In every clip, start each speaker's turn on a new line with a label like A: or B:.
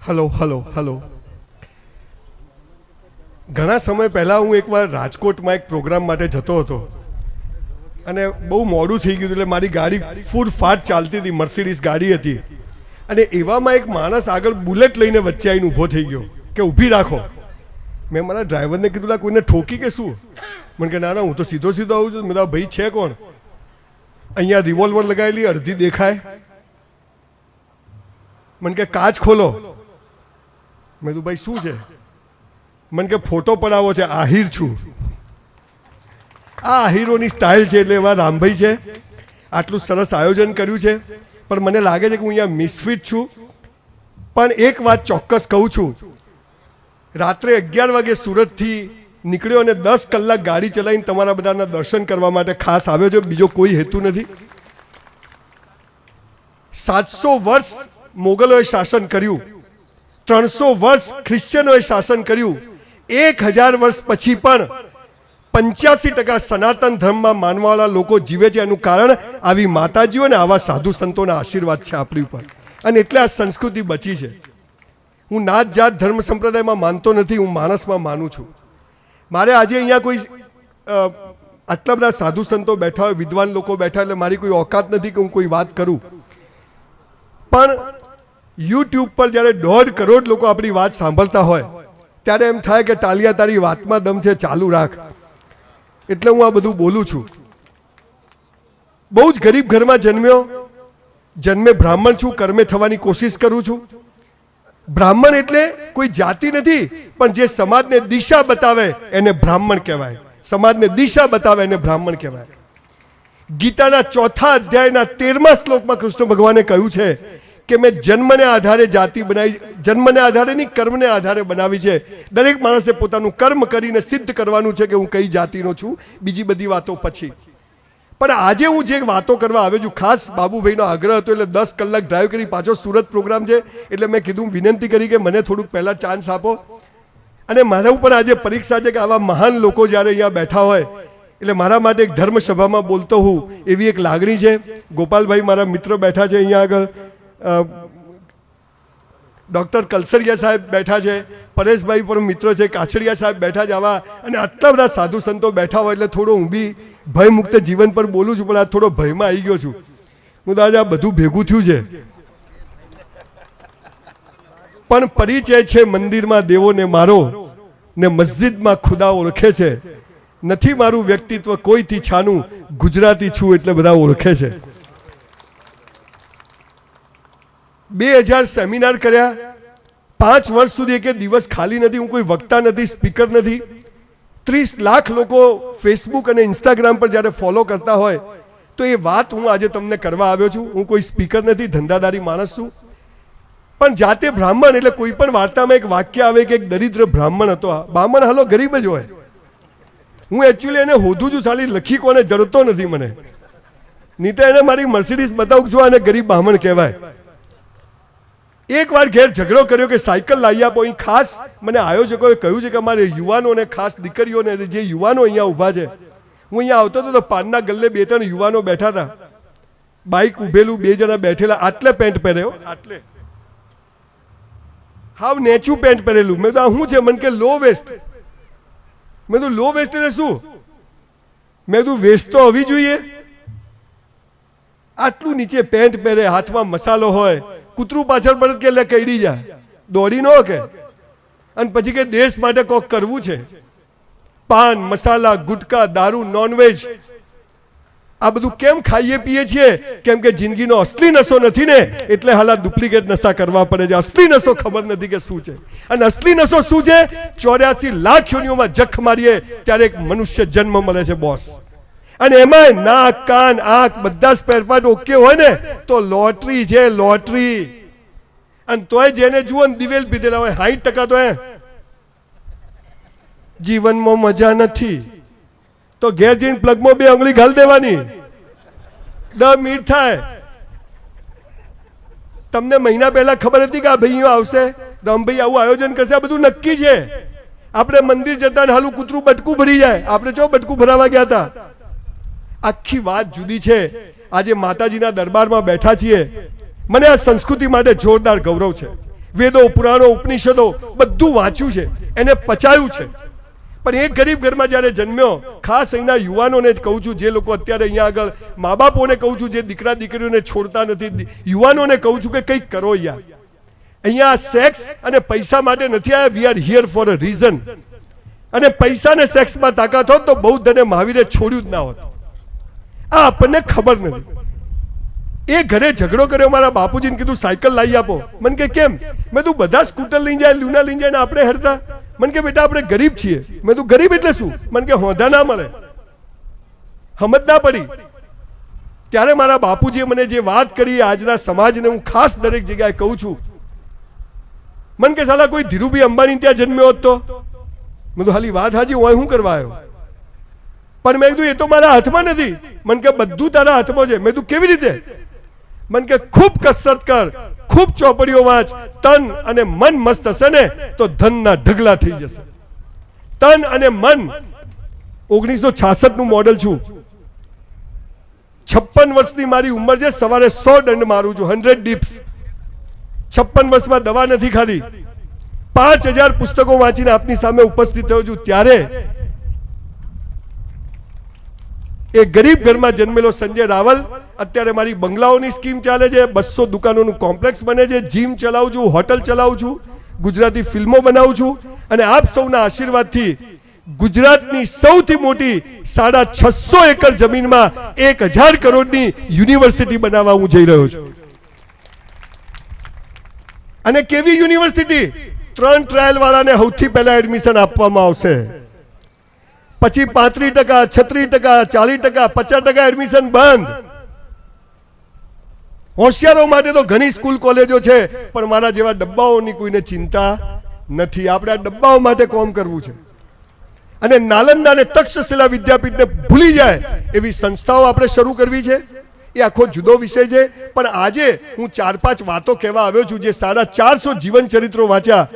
A: Hello hello hello. ઘણા સમય પહેલાં હું એકવાર રાજકોટમાં એક પ્રોગ્રામ માટે જતો હતો અને બહુ મોડું થઈ ગયું એટલે મારી ગાડી ફૂલ ફાટ ચાલતી હતી, મર્સિડીઝ ગાડી હતી અને એવામાં એક માણસ આગળ બુલેટ લઈને વચ્ચે આવીને ઊભો થઈ ગયો કે ઊભી રાખો. મેં મારા ડ્રાઈવરને કીધું લા કોઈને ઠોકી કે શું? મને કે ના ના હું તો સીધો સીધો આવું છું. મેં કીધું ભાઈ છે કોણ? અહીંયા રિવોલ્વર લગાવેલી અડધી દેખાય. મને કે કાચ ખોલો. મેં કીધું ભાઈ શું છે? મને કે ફોટો પડાવો છે, આહિર છું. આ આહિરોની સ્ટાઇલ છે એટલે એવા રામભાઈ છે. આટલું સરસ આયોજન કર્યું છે પણ મને લાગે છે કે હું અહીંયા મિસફિટ છું. પણ એક વાત ચોક્કસ કહું છું, રાત્રે 11 વાગે સુરતથી નીકળ્યો અને 10 કલાક ગાડી ચલાવીને તમારા બધાના દર્શન કરવા માટે ખાસ આવ્યો છે. બીજો કોઈ હેતુ નથી. 700 વર્ષ મોગલોએ શાસન કર્યું, 300 વર્ષ ખ્રિશ્ચનોએ શાસન કર્યું, 1000 વર્ષ પછી પણ 85% સનાતન ધર્મમાં માનવાવાળા લોકો જીવે છે. એનું કારણ આવી માતાજીઓ અને આવા સાધુ સંતોના આશીર્વાદ છે આપણી ઉપર અને એટલે આ સંસ્કૃતિ બચી છે. હું નાત જાત ધર્મ સંપ્રદાયમાં માનતો નથી, હું માણસમાં માનું છું. મારે આજે અહીંયા કોઈ આટલા બધા સાધુ સંતો બેઠા હોય, વિદ્વાન લોકો બેઠા, એટલે મારી કોઈ ઓકાત નથી કે હું કોઈ વાત કરું. પણ યુટ્યુબ પર જ્યારે 1.5 કરોડ લોકો આપણી વાત સાંભળતા હોય ત્યારે એમ થાય કે ટાલિયા તારી વાતમાં દમ છે, ચાલુ રાખ. એટલે હું આ બધું બોલું છું. બહુ જ ગરીબ ઘરમાં જન્મે બ્રાહ્મણ છું, કર્મે થવાની કોશિશ કરું છું. બ્રાહ્મણ એટલે કોઈ જાતિ નથી, પણ જે સમાજને દિશા બતાવે એને બ્રાહ્મણ કહેવાય. સમાજને દિશા બતાવે એને બ્રાહ્મણ કહેવાય. ગીતાના 4થા અધ્યાયના 13મા શ્લોકમાં કૃષ્ણ ભગવાને કહ્યું છે કે મેં જન્મને આધારે જાતિ બનાવી, જન્મને આધારે નહીં કર્મને આધારે બનાવી છે. દરેક માણસે પોતાનું કર્મ કરીને સિદ્ધ કરવાનું છે કે હું કઈ જાતિનો છું, બીજી બધી વાતો પછી. પણ આજે હું જે વાતો કરવા આવ્યો છું, ખાસ બાબુભાઈનો આગ્રહ હતો એટલે 10 કલાક ડ્રાઈવ કરી પાછો સુરત પ્રોગ્રામ છે એટલે મેં કીધું, વિનંતી કરી કે મને થોડુંક પહેલાં ચાન્સ આપો. અને મારા ઉપર આજે પરીક્ષા છે કે આવા મહાન લોકો જ્યારે અહીંયા બેઠા હોય એટલે મારા માટે એક ધર્મસભામાં બોલતો હું એવી એક લાગણી છે. ગોપાલભાઈ મારા મિત્ર બેઠા છે અહીંયા આગળ, ડૉક્ટર કલસરિયા સાહેબ બેઠા છે, પરેશભાઈ પણ મિત્ર છે, કાછડિયા સાહેબ બેઠા છે. આવા અને આટલા બધા સાધુ સંતો બેઠા હોય એટલે થોડો હું બી ભયમુક્ત જીવન પર બોલું છું. પણ આ થોડો ભયમાં આવી ગયો છું. હું તો આજે આ બધું ભેગું થયું છે. પણ પરિચય છે મંદિરમાં દેવોને મારો ને મસ્જિદમાં ખુદા ઓળખે છે. નથી મારું વ્યક્તિત્વ કોઈથી છાનું, ગુજરાતી છું એટલે બધા ઓળખે છે. 2000 સેમિનાર કર્યા, 5 વર્ષ સુધી એક દિવસ ખાલી નથી. હું કોઈ વક્તા નથી, સ્પીકર નથી. 30 લાખ લોકો ફેસબુક અને ઇન્સ્ટાગ્રામ પર જ્યારે ફોલો કરતા હોય તો એ વાત હું આજે તમને કરવા આવ્યો છું. હું કોઈ સ્પીકર નથી, ધંધાદારી માણસ છું. પણ જાતે બ્રાહ્મણ એટલે કોઈ પણ વાર્તામાં એક વાક્ય આવે કે એક દરિદ્ર બ્રાહ્મણ હતો. બ્રાહ્મણ હાલો ગરીબ જ હોય. હું એકચ્યુઅલી એને હોધું છું, સાલી લખી કોને જડતો નથી મને. નહીં તો એને મારી મર્સિડીઝ બતાવું છું અને ગરીબ બ્રાહ્મણ કહેવાય. એક વાર ઘેર ઝઘડો કર્યો કે સાયકલ લાવી આપો. અહીં ખાસ મને આયોજકોએ કહ્યું છે કે અમારે યુવાનોને, ખાસ દીકરીઓને, જે યુવાનો અહીંયા ઊભા છે, હું અહીંયા આવતો હતો તો પાનના ગલ્લે 2-3 યુવાનો બેઠા હતા. બાઇક ઉભેલું, 2 જણા બેઠેલા, આટલે પેન્ટ પહેર્યો, આટલે હાવ નેચું પેન્ટ પહેરેલું. મેં કીધું શું છે? મને કે લો વેસ્ટ. મેં કીધું લો વેસ્ટ એટલે શું? મેં કીધું વેસ્ટ તો હોવી જોઈએ. આટલું નીચે પેન્ટ પહેરે, હાથમાં મસાલો હોય, કૂતરું પાછળ પડે કે એટલે કઈડી જાય, દોડી ન કે. અને પછી કે દેશ માટે કોક કરવું છે. પાન, મસાલા, ગુટકા, દારૂ, નોનવેજ આ બધું કેમ ખાઈએ પીએ છીએ? કેમ કે જિંદગીનો અસલી નશો નથી ને, એટલે હાલા ડુપ્લિકેટ નશા કરવા પડે છે. અસલી નશો ખબર નથી કે શું છે. અને અસલી નશો શું છે? 84 લાખ યોનિઓમાં જખ મારીએ ત્યારે એક મનુષ્ય જન્મ મળે છે બોસ. અને એમાં નાક, કાન, આંખ બધા સ્પેરપાર્ટ ઓકે હોય ને તો લોટરી છે, લોટરી. અને તોય જેને જુઓ ને દિવેલ પીધેલા હોય 60% તો જીવનમાં મજા નથી. તો ઘેર જઈને પ્લગમાં 2 આંગળી ઘાલ દેવાની, 10 મિનિટ થાય. તમને મહિના પહેલા ખબર હતી કે આ ભાઈ આવશે, રામભાઈ આવું આયોજન કરશે, આ બધું નક્કી છે. આપણે મંદિર જતા હાલું કૂતરું બટકું ભરી જાય, આપણે જો બટકું ભરાવા ગયા હતા. આખી વાત જુદી છે. આજે માતાજીના દરબારમાં બેઠા છીએ. મને આ સંસ્કૃતિ માટે જોરદાર ગૌરવ છે. વેદો, પુરાણો, ઉપનિષદો બધું વાંચ્યું છે, એને પચાયું છે. પણ એક ગરીબ ઘરમાં જ્યારે જન્મ્યો, ખાસ અહીંના યુવાનોને જ કહું છું, જે લોકો અત્યારે અહીંયા આગળ મા બાપોને કહું છું, જે દીકરા દીકરીઓને છોડતા નથી, યુવાનોને કહું છું કે કંઈક કરો યાર. અહીંયા સેક્સ અને પૈસા માટે નથી આવ્યા. We are here for a reason. અને પૈસા ને સેક્સમાં તાકાત હોત તો બૌદ્ધ અને મહાવીરે છોડ્યું જ ના હોત. આ આપણને ખબર નથી. એ ઘરે ઝઘડો કર્યો, મારા બાપુજીને કીધું સાયકલ લાવી આપો. મને કે કેમ? મેં તું બધા સ્કૂટર લઈને જાય, લુના લઈને જાય ને આપણે હેરતા. મને કે બેટા આપણે ગરીબ છીએ. મેં તું ગરીબ એટલે શું? મને કે હોદા ના મળે, સમજ ના પડી. ત્યારે મારા બાપુજીએ મને જે વાત કરી, આજના સમાજને હું ખાસ દરેક જગ્યાએ કહું છું. મને કે સાલા કોઈ ધીરુભાઈ અંબાણી ત્યાં જન્મ્યો હોત તો? મેં તો હાલી વાત હાજી, હું શું કરવા આવ્યો? પણ મેં કીધું એ તો મારા હાથમાં નથી. મને કે બધું તારા હાથમાં છે. મેં કીધું કેવી રીતે? મને કે ખૂબ કસરત કર, ખૂબ ચોપડીઓ વાંચ, તન અને મન મસ્ત હશે ને તો ધનના ઢગલા થઈ જશે. તન અને મન. 1966 નું મોડલ છું. 56 વર્ષની મારી ઉંમર છે. સવારે 100 દંડ મારું છું, 100 ડીપ્સ. 56 વર્ષમાં દવા નથી ખાધી. 5000 પુસ્તકો વાંચીને આપની સામે ઉપસ્થિત થયો છું. ત્યારે એ ગરીબ ઘરમાં જન્મેલો સંજય રાવલ અત્યારે મારી બંગલાઓની સ્કીમ ચાલે છે, 200 દુકાનોનું કોમ્પ્લેક્સ બને છે, જીમ ચલાવું છું, હોટલ ચલાવું છું, ગુજરાતી ફિલ્મો બનાવું છું. અને આપ સૌના આશીર્વાદથી ગુજરાતની સૌથી મોટી 650 એકર જમીનમાં 1000 કરોડની યુનિવર્સિટી બનાવવા હું જઈ રહ્યો છું. અને કેવી યુનિવર્સિટી? 3 ટ્રાયલ વાળાને સૌથી પહેલા એડમિશન આપવામાં આવશે. પછી 35%, 36%, 40%, 50% એડમિશન બંધ. હોશિયારો માટે તો ઘણી સ્કૂલ કોલેજો છે, પણ મારા જેવા ડબ્બાઓની કોઈને ચિંતા નથી. આપણે આ ડબ્બાઓ માટે કોમ કરવું છે. અને નાલંદા અને તક્ષશિલા વિદ્યાપીઠને ભૂલી જાય એવી સંસ્થાઓ આપણે શરૂ કરવી છે. એ આખો જુદો વિષય છે. પણ આજે હું 4-5 વાતો કહેવા આવ્યો છું, જે 450 જીવન ચરિત્રો વાંચ્યા.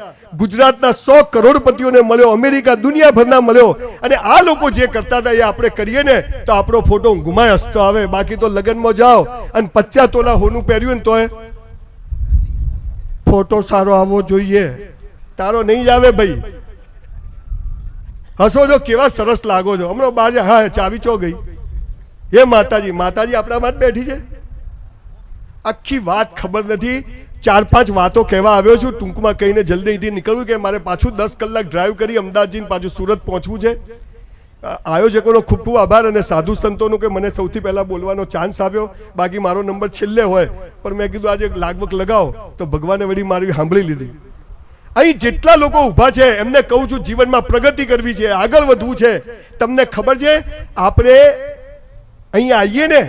A: ગુજરાતના 100 કરોડપતિઓને મળ્યો, અમેરિકા દુનિયાભરના મળ્યો. અને આ લોકો જે કરતા હતા એ આપણે કરીએ ને તો આપણો ફોટો ગુમાય હસતો આવે. બાકી તો લગ્નમાં જાઓ અને 50 તોલા હોનું પહેર્યું ને તોય ફોટો સારો આવવો જોઈએ. તારો નહીં જ આવે ભાઈ. હસો જો, કેવા સરસ લાગો છો. હમણાં બહાર હા ચાવી ચો ગઈ. હે માતાજી, માતાજી આપણા માટે બેઠી છે. આખી વાત ખબર નથી. 4-5 વાતો કહેવા આવ્યો છું. ટૂંકમાં કહીને જલ્દીથી નીકળવું કે મારે પાછું 10 કલાક ડ્રાઈવ કરી અમદાવાદ જઈને પાછું સુરત પહોંચવું છે. આયોજકોનો ખૂબ ખૂબ આભાર અને સાધુ સંતોનો કે મને સૌથી પહેલા બોલવાનો ચાન્સ આવ્યો. બાકી મારો નંબર છેલ્લે હોય, પણ મેં કીધું આજે લાગવક લગાવો તો ભગવાને વળી મારી સાંભળી લીધી. અહીં જેટલા લોકો ઊભા છે એમને કહું છું, જીવનમાં પ્રગતિ કરવી છે, આગળ વધવું છે. તમને ખબર છે આપણે અહીં આવીએ ને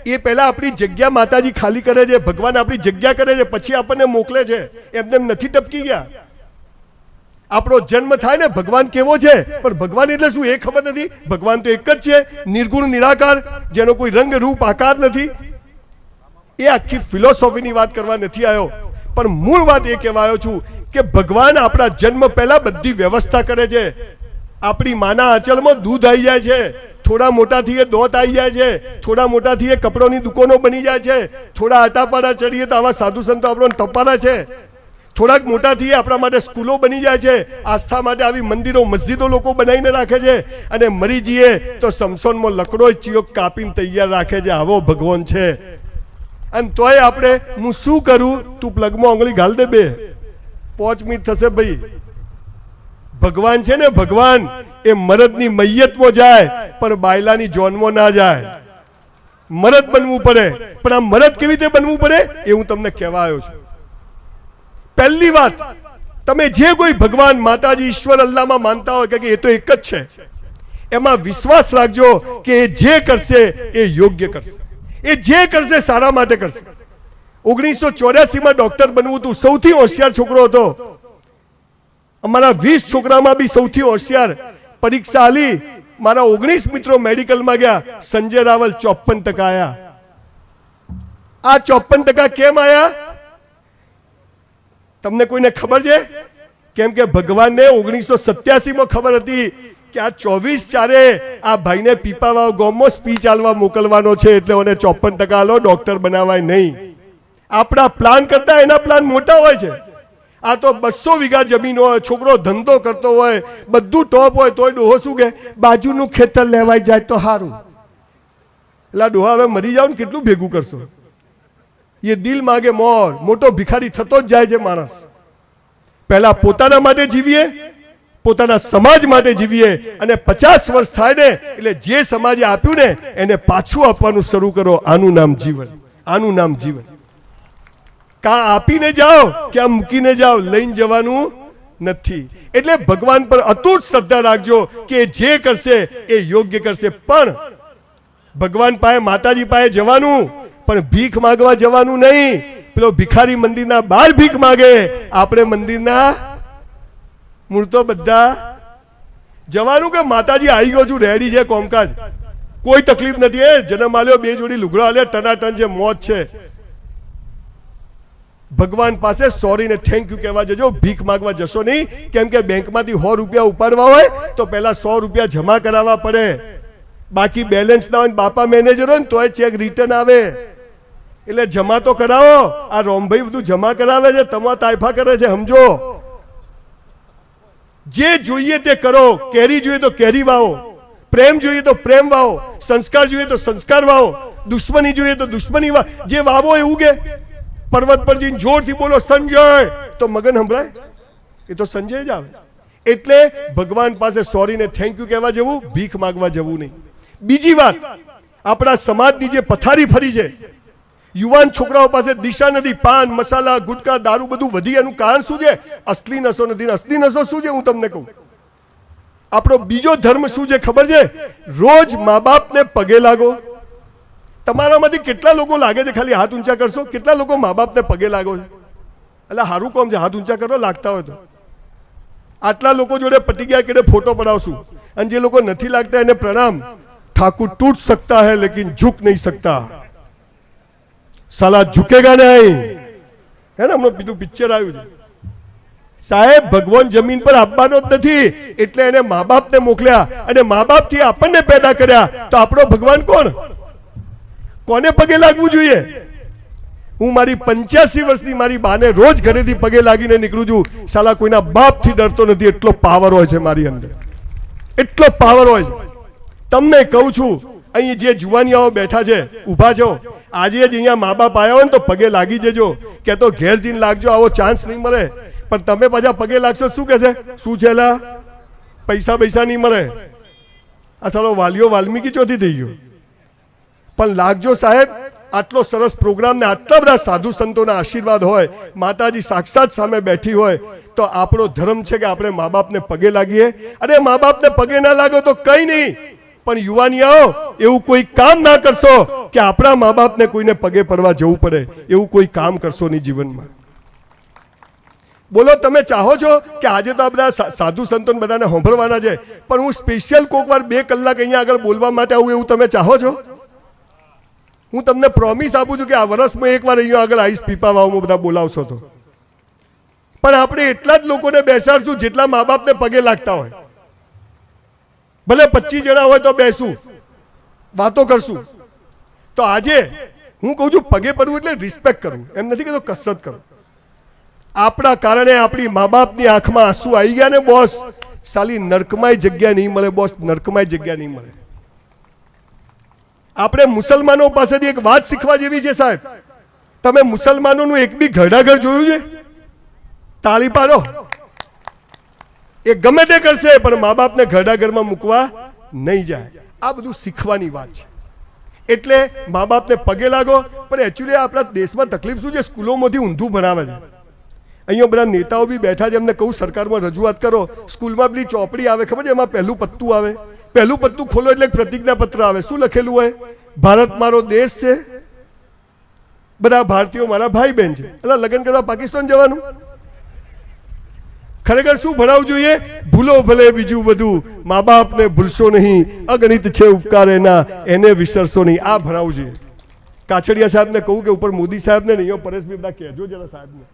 A: એ પહેલા આપણી જગ્યા માતાજી ખાલી કરે છે, ભગવાન આપણી જગ્યા કરે છે, પછી આપણને મોકલે છે. એમને નથી ટપકી ગયા. આપણો જન્મ થાય ને ભગવાન કેવો છે, પણ ભગવાન એટલે શું એ ખબર નથી. ભગવાન તો એક જ છે, નિર્ગુણ નિરાકાર, જેનો કોઈ રંગ રૂપ આકાર નથી. એ આખી ફિલોસોફીની વાત કરવા નથી આવ્યો, પણ મૂળ વાત એ કહેવા આવ્યો છું કે ભગવાન આપણા જન્મ પહેલા બધી વ્યવસ્થા કરે છે. આપણી માના આંચળમાં દૂધ આવી જાય છે, થોડા મોટાથી એ દોત આવી જાય છે, થોડા મોટાથી એ કપડોની દુકાનો બની જાય છે, થોડા આટાપાડા ચડીએ તો આવા સાધુ સંતો આપણને ટપારા છે, થોડાક મોટાથી આપણા માટે સ્કૂલો બની જાય છે, આસ્થા માટે આવી મંદિરો મસ્જિદો લોકો બનાવીને રાખે છે. અને મરી જઈએ તો સમસોનમાં લકડો ચિયોક કાપીને તૈયાર રાખે છે. આવો ભગવાન છે. અને તોય આપણે હું શું કરું, તું પ્લગમાં આંગળી ગાલ દે, 5 મિનિટ થશે ભાઈ. ભગવાન છે ને, ભગવાન એ મરદની મૈયતમાં જાય પણ બાયલાની જોનમાં ના જાય. મરદ બનવું પડે. પણ આ મરદ કેવી રીતે બનવું પડે એ હું તમને કહેવા આવ્યો છું. પહેલી વાત, તમે જે કોઈ ભગવાન, માતાજી, ઈશ્વર, અલ્લાહમાં માનતા હોય કે એ તો એક જ છે, એમાં વિશ્વાસ રાખજો કે એ જે કરશે એ યોગ્ય કરશે. એ જે કરશે સારા માટે કરશે. 1984માં ડોક્ટર બનવું હતું, સૌથી હોશિયાર છોકરો હતો. અમારા 20 છોકરામાં બી સૌથી હોશિયાર. પરીક્ષા આલી, મારા 19 મિત્રો મેડિકલમાં ગયા, સંજય રાવલ 54% આયા. આ 54% કેમ આયા તમને કોઈને ખબર છે? કેમ કે ભગવાનને 1987માં ખબર હતી કે આ 24/4 આ ભાઈને પીપાવાવ ગામમાં સ્પીચ આલવા મોકલવાનો છે, એટલે ઓને 54% આલો, ડોક્ટર બનાવાય નહીં. આપણા પ્લાન કરતા એના પ્લાન મોટા હોય છે. આ તો 200 વીઘા જમીન હોય, છોકરો ધંધો કરતો હોય, બધું ટોપ હોય, તોય ડોહો શું કે બાજુનું ખેતર લેવાઈ જાય તો સારું. એટલે ડોહા હવે મરી જાવ ને કેટલું ભેગું કરશો? એ દિલ માગે મોર, મોટો ભિખારી થતો જ જાય છે માણસ. પહેલા પોતાના માટે જીવીએ, પોતાના સમાજ માટે જીવીએ, અને 50 વર્ષ થાય ને એટલે જે સમાજે આપ્યું ને એને પાછું આપવાનું શરૂ કરો. આનું નામ જીવન, આનું નામ જીવન. કા આપીને જાઓ કે આ મૂકીને જાઓ, લઈને જવાનું નથી. એટલે ભગવાન પર અતૂટ શ્રદ્ધા રાખજો કે જે કરશે એ યોગ્ય કરશે. પણ ભગવાન પાસે, માતાજી પાસે જવાનું, પણ ભીખ માંગવા જવાનું નહીં. પેલો ભિખારી મંદિરના બહાર ભીખ માંગે, આપણે મંદિરના મૂળ તો બધા જવાનું કે માતાજી આવી ગયો છું, રેડી છે કોમકાજ, કોઈ તકલીફ નથી. જન્મ આલ્યો, 2 જોડી લુગડા આલ્યા, ટનાટન છે, મોજ છે. ભગવાન પાસે સોરી ને થેન્ક યુ કહેવા જજો, ભીખ માંગવા જશો નહીં. કેમ કે બેંકમાંથી 100 રૂપિયા ઉપાડવા હોય તો પહેલા 100 રૂપિયા જમા કરાવવા પડે. બાકી બેલેન્સ ના હોય, બાપા મેનેજર હોય ને તોય ચેક રિટર્ન આવે. એટલે જમા તો કરાવો. આ રોમભાઈ બધું જમા કરાવે છે, તમા તાઇફા કરે છે, સમજો. જે જોઈએ તે કરો. કેરી જોઈએ તો કેરી વાવો, પ્રેમ જોઈએ તો પ્રેમ વાવો, સંસ્કાર જોઈએ તો સંસ્કાર વાવો, દુશ્મની જોઈએ તો દુશ્મની વાવો. જે વાવો એવું કે પર્વત પર જઈને જોરથી બોલો સંજય, તો મગન સંભળાય? એ તો સંજય જ આવે. એટલે ભગવાન પાસે સોરી ને થેન્ક યુ કહેવા જવું, ભીખ માંગવા જવું નહીં. બીજી વાત, આપણા સમાજની જે પથારી ફરી છે, યુવાન છોકરાઓ પાસે દિશા નથી. પાન, મસાલા, ગુટકા, દારૂ બધું વધી. એનું કારણ શું છે? અસલી નશો નથી. અસલી નશો શું છે હું તમને કહું. આપણો બીજો ધર્મ શું છે ખબર છે? રોજ મા બાપને પગે લાગો. તમારામાંથી કેટલા લોકો લાગે છે, ખાલી હાથ ઊંચા કરશો, કેટલા લોકો મા બાપને પગે લાગો છે? એટલે સારું કોમ છે, હાથ ઊંચા કરો લાગતા હોય તો. આટલા લોકો જોડે પટી ગયા કે ફોટો પડાવશું. અને જે લોકો નથી લાગતા એને પ્રણામ. ઠાकुर टूट सकता है लेकिन झुक नहीं सकता. साला झुकेगा नहीं. है ને, હમણાં બીજું પિક્ચર આવ્યું છે. સાહેબ, ભગવાન જમીન પર આપવાનો જ નથી, એટલે એને મા બાપને મોકલ્યા, અને મા બાપ થી આપણને પેદા કર્યા. તો આપણો ભગવાન કોણ? કોને પગે લાગવું જોઈએ? હું મારી 85 વર્ષની મારી બાને રોજ ઘરેથી પગે લાગીને નીકળું છું. સાલા કોઈના બાપથી ડરતો નથી. એટલો પાવર હોય છે મારી અંદર, એટલો પાવર હોય છે. તમને કહું છું, અહીં જે જુવાનિયાઓ બેઠા છે, ઊભા છો, આજે જ અહીંયા મા બાપ આવ્યા હોય ને તો પગે લાગી જજો. કે તો ઘેર જઈને લાગજો, આવો ચાન્સ નહીં મળે. પણ તમે પાછા પગે લાગશો શું કહેશે? શું છે એલા, પૈસા નહીં મળે. આ સાલો વાલીઓ વાલ્મીકી ચોથી થઈ ગયો. પણ લાગજો સાહેબ. આટલો સરસ પ્રોગ્રામ ને આટલા બધા સાધુ સંતોના આશીર્વાદ હોય, માતાજી સાક્ષાત સામે બેઠી હોય, તો આપણો ધર્મ છે કે આપણે મા બાપને પગે લાગીએ. અને મા બાપને પગે ના લાગો તો કઈ નહીં, પણ યુવાનીઓ એવું કોઈ કામ ના કરશો કે આપણા મા બાપને કોઈને પગે પડવા જવું પડે. એવું કોઈ કામ કરશો નહીં જીવનમાં. બોલો, તમે ચાહો છો કે આજે તો આ બધા સાધુ સંતો બધાને સાંભળવાના છે, પણ હું સ્પેશિયલ કોઈક વાર 2 કલાક અહીંયા આગળ બોલવા માટે આવું, એવું તમે ચાહો છો? હું તમને પ્રોમિસ આપું છું કે આ વર્ષમાં એકવાર અહીંયા આગળ આવીશ, પીપા વાવમાં બધા બોલાવશો તો. પણ આપણે એટલા જ લોકોને બેસાડશું જેટલા મા બાપને પગે લાગતા હોય. ભલે 25 જણા હોય તો બેસું, વાતો કરશું. તો આજે હું કહું છું, પગે પડવું એટલે રિસ્પેક્ટ કરવું, એમ નથી કહેતો કસરત કરો. આપણા કારણે આપણી મા બાપની આંખમાં આંસુ આવી ગયા ને બોસ, સાલી નરકમાંય જગ્યા નહીં મળે બોસ, નરકમાંય જગ્યા નહીં મળે. આપણે મુસલમાનો પાસેથી એક વાત શીખવા જેવી છે સાહેબ. તમે મુસલમાનોનું એક બી ઘરડાઘર જોયું છે? તાળી પાડો. એ ગમે તે કરશે પણ મા બાપને ઘરડાઘરમાં મૂકવા નહીં જાય. આ બધું શીખવાની વાત છે. એટલે મા બાપને પગે લાગો. પણ એકચ્યુઅલી આપણા દેશમાં તકલીફ શું છે? સ્કૂલોમાંથી ઊંધું ભણાવે છે. અહીંયા બધા નેતાઓ બી બેઠા છે, એમને કહું સરકારમાં રજૂઆત કરો. સ્કૂલમાં પેલી ચોપડી આવે ખબર છે, એમાં પહેલું પત્તું આવે. પહેલું પત્તું ખોલો એટલે પ્રતિજ્ઞા પત્ર આવે. શું લખેલું હોય? ભારત મારો દેશ છે, બધા ભારતીયો મારા ભાઈ બહેન છે. એટલે લગ્ન કરવા પાકિસ્તાન જવાનું? ખરેખર શું ભણાવવું જોઈએ? ભૂલો ભલે બીજું બધું, મા બાપને ભૂલશો નહીં, અગણિત છે ઉપકાર એના, એને વિસરશો નહીં. આ ભણાવવું જોઈએ. કાછડિયા સાહેબને કહું કે ઉપર મોદી સાહેબને નહીં, પરેશભાઈ બધા કહેજો જરા સાહેબને.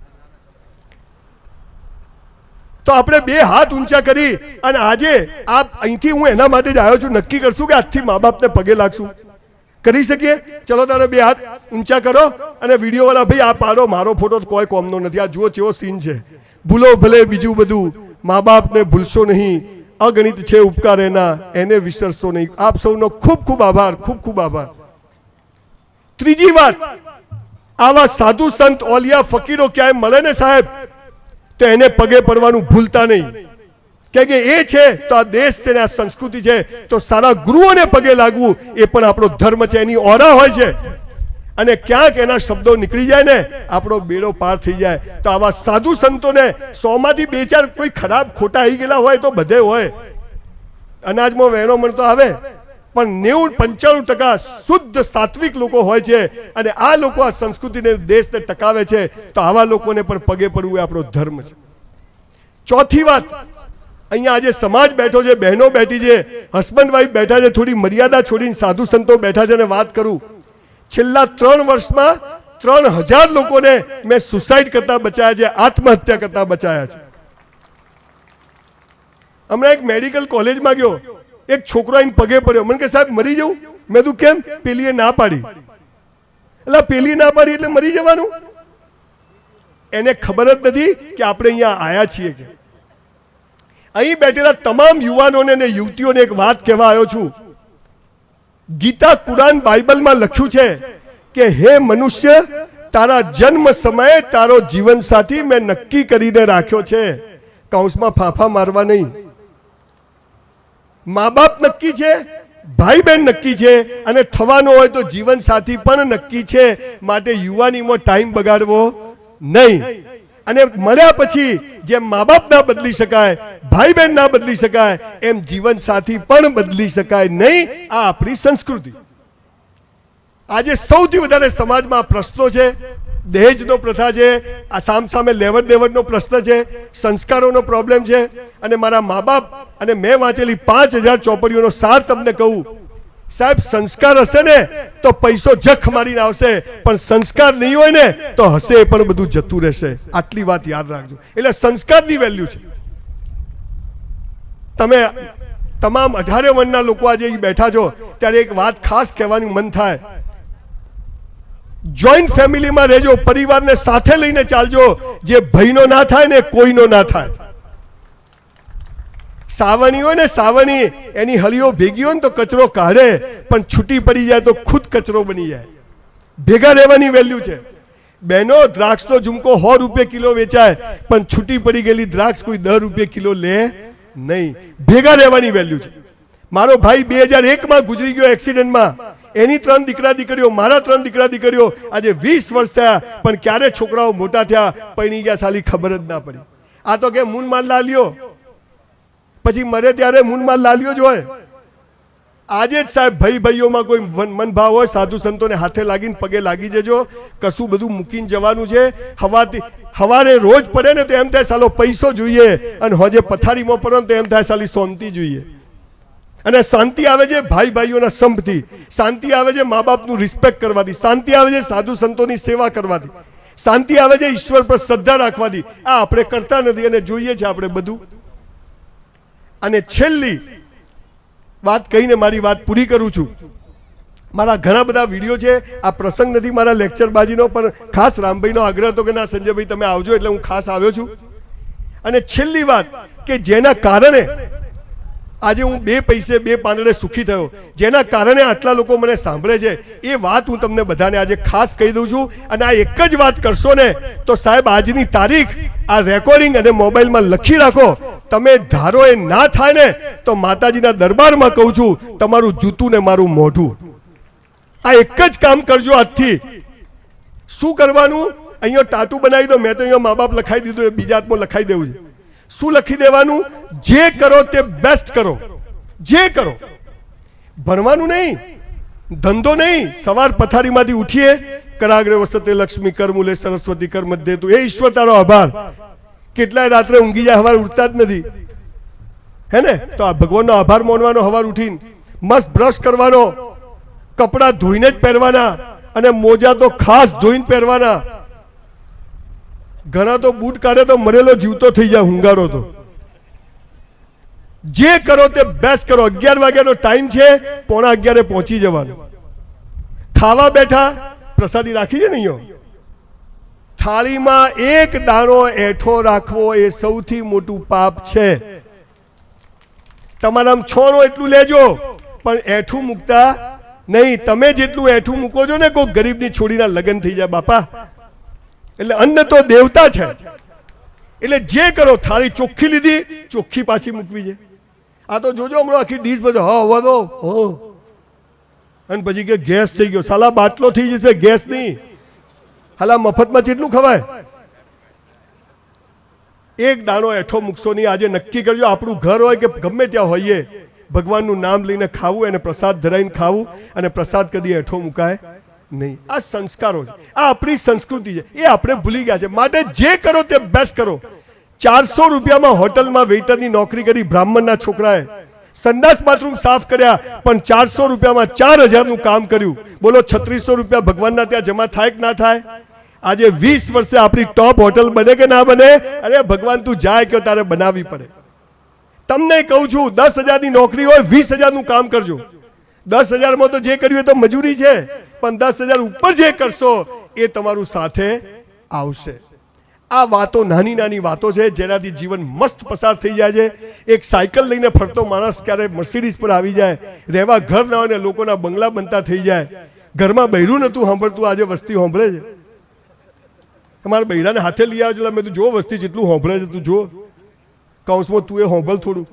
A: તો આપણે 2 હાથ ઊંચા કરી અને આજે આ અહીંથી હું એના માટે જ આવ્યો છું, નક્કી કરશું કે આજથી મા બાપને પગે લાગશું. કરી શકીએ? ચલો તારે બે હાથ ઊંચા કરો અને વિડીયો વાળા ભાઈ આ પાડો, મારો ફોટો કોઈ કોમનો નથી. આ જુઓ કેવો સીન છે. ભૂલો ભલે બીજું બધું, મા બાપને ભૂલશો નહીં, અગણિત છે ઉપકાર એના, એને વિસરશો નહીં. આપ સૌનો ખૂબ ખૂબ આભાર, ખૂબ ખૂબ આભાર. ત્રીજી વાત, આવા સાધુ સંત ઓલિયા ફકીરો ક્યાંય મળે ને સાહેબ, તો એને પગે પડવાનું ભૂલતા નહીં. કે એ છે તો આ દેશ છે ને આ સંસ્કૃતિ છે, તો સારા ગુરુઓને પગે લાગવું એ પણ આપણો ધર્મ છે. એની ઓરા હોય છે અને ક્યાંક એના શબ્દો નીકળી જાય ને આપણો બેડો પાર થઈ જાય. તો આવા સાધુ સંતોને 100માંથી 2-4 કોઈ ખરાબ ખોટા આવી ગયેલા હોય તો બધે હોય. અનાજમાં વેણો મળતો આવે, પણ 90-95% શુદ્ધ સાત્વિક લોકો હોય છે અને આ લોકો આ સંસ્કૃતિને દેશને ટકાવે છે. તો આવા લોકોને પણ પગે પડવું એ આપણો ધર્મ છે. ચોથી વાત, અહીંયા આજે સમાજ બેઠો છે, બહેનો બેઠી છે, હસબન્ડ વાઈફ બેઠા છે, થોડી મર્યાદા છોડીને સાધુ સંતો બેઠા છે. અને વાત કરું, છેલ્લા 3 વર્ષમાં 3000 લોકોને મેં સુસાઇડ કરતા બચાયા છે, આત્મહત્યા કરતા બચાયા છે. હમણાં એક મેડિકલ કોલેજમાં ગયો, એક છોકરો આઈને પગે પડ્યો, મને કે સાહેબ મરી જવું. મેં કીધું કેમ? પેલીએ ના પાડી. એટલે પેલી ના પાડી એટલે મરી જવાનું? એને ખબર જ નથી કે આપણે અહીંયા આયા છીએ. કે અહીં બેઠેલા તમામ યુવાનોને અને યુવતીઓને એક વાત કહેવા આવ્યો છું. ગીતા, કુરાન, બાઇબલમાં લખ્યું છે કે હે મનુષ્ય, તારા જન્મ સમયે તારો જીવન સાથી મેં નક્કી કરીને રાખ્યો છે. કૌંસમાં ફાંફા મારવા નહીં. મા બાપ નક્કી છે, ભાઈ બહેન નક્કી છે, અને થવાનો હોય તો જીવન સાથી પણ નક્કી છે. માટે યુવાનીમાં ટાઈમ બગાડવો નહીં. અને મળ્યા પછી જેમ મા બાપ ના બદલી શકાય, ભાઈ બહેન ના બદલી શકાય, એમ જીવન સાથી પણ બદલી શકાય નહીં. આ આપણી સંસ્કૃતિ. આજે સૌથી વધારે સમાજમાં પ્રશ્નો છે. દહેજનો પ્રથા છે, આ સામસામે લેવડ દેવડનો પ્રશ્ન છે, સંસ્કારોનો પ્રોબ્લેમ છે. અને મારા મા બાપ અને મેં વાંચેલી 5000 ચોપડીઓનો સાર તમને કહું, સાહેબ સંસ્કાર હશે ને તો પૈસો જખ મારીને આવશે, પણ સંસ્કાર નહીં હોય ને તો હશે પણ બધું જતું રહેશે. આટલી વાત યાદ રાખજો. એટલે સંસ્કારની વેલ્યુ છે. તમે તમામ 18 વર્ણના લોકો આજે અહીં બેઠા છો ત્યારે એક વાત ખાસ કહેવાનું મન થાય. જોઈન્ટ ફેમિલીમાં રહેજો, પરિવારને સાથે લઈને ચાલજો. જે ભાઈનો ના થાય ને કોઈનો ના થાય. સાવણી હોય ને સાવણી, એની હળીઓ ભેગી હોય ને તો કચરો કાઢે, પણ છૂટી પડી જાય તો ખુદ કચરો બની જાય. ભેગા રહેવાની વેલ્યુ છે. બહેનો, દ્રાક્ષનો ઝુમકો 100 રૂપિયા કિલો વેચાય, પણ છૂટી પડી ગયેલી દ્રાક્ષ કોઈ 10 રૂપિયા કિલો લે નહીં. ભેગા રહેવાની વેલ્યુ છે. મારો ભાઈ 2001માં ગુજરી ગયો એક્સિડન્ટમાં. એની 3 દીકરા દીકરીઓ, મારા 3 દીકરા દીકરીઓ. આજે 20 વર્ષ થયા, પણ ક્યારે છોકરાઓ મોટા થયા, પૈણી ગયા, સાલી ખબર જ ના પડી. આ તો કે મૂન માલ લાલ્યો, પછી મરે ત્યારે મૂન માલ લાલ્યો જ હોય. આજે જ સાહેબ ભાઈઓમાં કોઈ મનભાવ હોય, સાધુ સંતોને હાથે લાગીને પગે લાગી જજો. કશું બધું મૂકીને જવાનું છે. હવારે રોજ પડે ને તો એમ થાય સાલો પૈસો જોઈએ, અને હોજે પથારીમાં પડે તો એમ થાય સાલી શાંતિ જોઈએ. અને શાંતિ આવે છે ભાઈઓના સંપથી, શાંતિ આવે છે મા બાપનું રિસ્પેક્ટ કરવાથી, શાંતિ આવે છે સાધુ સંતોની સેવા કરવાથી, શાંતિ આવે છે ઈશ્વર પર શ્રદ્ધા રાખવાથી. આ આપણે કરતા નથી અને જોઈએ છે આપણે બધું. અને છેલ્લી વાત કહીને મારી વાત પૂરી કરું છું. મારા ઘણા બધા વિડીયો છે. આ પ્રસંગ નથી મારા લેક્ચર બાજીનો, પણ ખાસ રામભાઈનો આગ્રહ હતો કે ના સંજયભાઈ તમે આવજો, એટલે હું ખાસ આવ્યો છું. અને છેલ્લી વાત કે જેના કારણે આજે હું 2 પૈસે 2 પાંદડે સુખી થયો, જેના કારણે આટલા લોકો મને સાંભળે છે, એ વાત હું તમને બધાને આજે ખાસ કહી દઉં છું. અને આ એક જ વાત કરશો ને તો સાહેબ આજની તારીખ આ રેકોર્ડિંગ અને મોબાઈલમાં લખી રાખો. તમે ધારો એ ના થાય ને તો માતાજીના દરબારમાં કહું છું, તમારું જૂતું ને મારું મોઢું. આ એક જ કામ કરજો આજથી. શું કરવાનું? અહીંયા ટાટુ બનાવી દો. મેં તો અહીંયા મા બાપ લખાઈ દીધું, બીજા હાથમાં લખાઈ દેવું છે. શું લખી દેવાનું? જે કરો તે બેસ્ટ કરો. જે કરો, ભણવાનું નહીં, ધંધો નહીં. સવાર પથારીમાંથી ઉઠીએ, કરાગ્રે વસતે લક્ષ્મી, કર મૂલે સરસ્વતી, કર મધ્ય તું. એ ઈશ્વર તારો આભાર. કેટલાય રાત્રે ઊંઘી જાય, હવાર ઉઠતા જ નથી, હે ને? તો આ ભગવાનનો આભાર માનવાનો. હવાર ઉઠીને મસ્ત બ્રશ કરવાનો, કપડાં ધોઈને જ પહેરવાના, અને મોજા તો ખાસ ધોઈને પહેરવાના. ઘણા તો બૂટ કાઢે તો મરેલો જીવતો થઈ જાય, હુંગારો તો. જે કરો તે બેસ્ટ કરો. 11 વાગ્યાનો ટાઈમ છે, 11:15 પહોંચી જવાનું. ખાવા બેઠા, પ્રસાદી રાખી છે ને અહીંયા, થાળીમાં એક દાણો એઠો રાખવો એ સૌથી મોટું પાપ છે. તમારામાં છોણો એટલું લેજો, પણ એઠું મૂકતા નહીં. તમે જેટલું એઠું મૂકો છો ને, કોઈ ગરીબની છોડીના લગ્ન થઈ જાય બાપા. એટલે અન્ન તો દેવતા છે. એટલે જે કરો, થાળી ચોખ્ખી લીધી, ચોખ્ખી પાછી મૂકવી છે. આ તો જોજો હમણાં આખી ડીશ બધો હવા દો અને પછી કે ગેસ થઈ ગયો. સાલા બાટલો થઈ જશે, ગેસ નહીં. હાલા મફતમાં કેટલું ખવાય? એક દાણો એઠો મૂકશો નહીં. આજે નક્કી કરજો, આપણું ઘર હોય કે ગમે ત્યાં હોઈએ, ભગવાનનું નામ લઈને ખાવું, અને પ્રસાદ ધરાઈને ખાવું, અને પ્રસાદ કદી એઠો મુકાય નહીં. આ સંસ્કારો છે, આ આપણી સંસ્કૃતિ છે, એ આપણે ભૂલી ગયા છે. માટે જે કરો તે બેસ્ટ કરો. 400 રૂપિયામાં હોટલમાં વેઇટરની નોકરી કરી બ્રાહ્મણના છોકરાએ, સંડાસ બાથરૂમ સાફ કર્યા, પણ 400 રૂપિયામાં 4000નું કામ કર્યું. બોલો 3600 રૂપિયા ભગવાનના ત્યાં જમા થાય કે ના થાય? આજે 20 વર્ષે આપણી ટોપ હોટલ બને કે ના બને? અરે ભગવાન તું જાય કે તારે બનાવવી પડે. તમને કહું છું, 10,000ની નોકરી હોય, 20,000નું કામ કરજો. 10,000માં તો જે કર્યું એ તો મજૂરી છે, પણ 10,000 ઉપર જે કરશો એ તમારું સાથે આવશે. આ વાતો નાની નાની વાતો છે, જેનાથી જીવન મસ્ત પસાર થઈ જાય છે. એક સાયકલ લઈને ફરતો માણસ ક્યારે મર્સિડીઝ પર આવી જાય, રહેવા ઘર ના હોય ને લોકોના બંગલા બનતા થઈ જાય. ઘરમાં બૈરું નતું સાંભળતું, આજે વસ્તી સાંભળે છે. તમારા બૈરાને હાથે લઈ આવજો. મેં તું જો વસ્તી જેટલું સાંભળે છે, તું જો. કૌંસમાં તું એ સાંભળ થોડું.